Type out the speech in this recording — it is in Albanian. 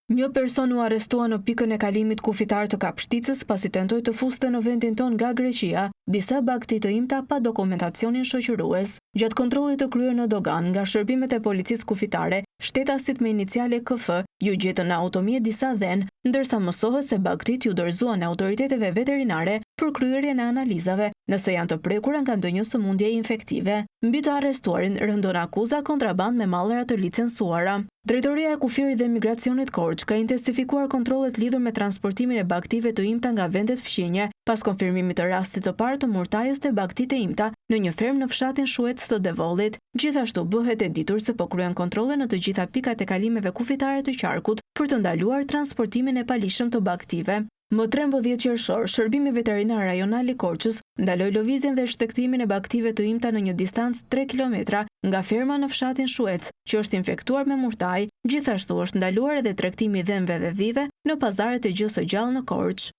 Një person u arrestua në pikën e kalimit kufitar të Kapshticës pasi tentoi të fuste në vendin tonë nga Greqia disa bagti të imta pa dokumentacionin shoqërues. Gjatë kontrollit të kryer në dogan nga shërbimet e policisë kufitare, shtetasit me iniciale KF ju gjetën në automjet disa dhenë, ndërsa mësohet se bagtit ju dorëzuan autoriteteve veterinare për kryerjen e analizave, nëse janë të prekura nga ndonjë sëmundje infektive. Mbi të arrestuarin rëndon akuza kontraband me mallra të licencuara. Drejtoria e Kufirit dhe Migracionit Korç ka intensifikuar kontrollet lidhur me transportimin e bagtive të imta nga vendet fqinje, pas konfirmimit të rastit të parë të murtajës të bagtit e imta në një fermë në fshatin Shuec të Devollit. Gjithashtu bëhet e ditur se po kryen kontrolle në të gjitha pikat e kalimeve kufitare të qarkut për të ndaluar transportimin e palishëm të bagtive. Më 13 qershor, Shërbimi Veterinar Rajonal i Korçës ndaloi lëvizjen dhe shtektimin e bagtive të imta në një distancë 3 kilometra nga ferma në fshatin Shuec, që është infektuar me murtaj. Gjithashtu është ndaluar edhe tregtimi i dhëmbëve dhe dhive në pazaret e Gjysë së Gjallë në Korçë.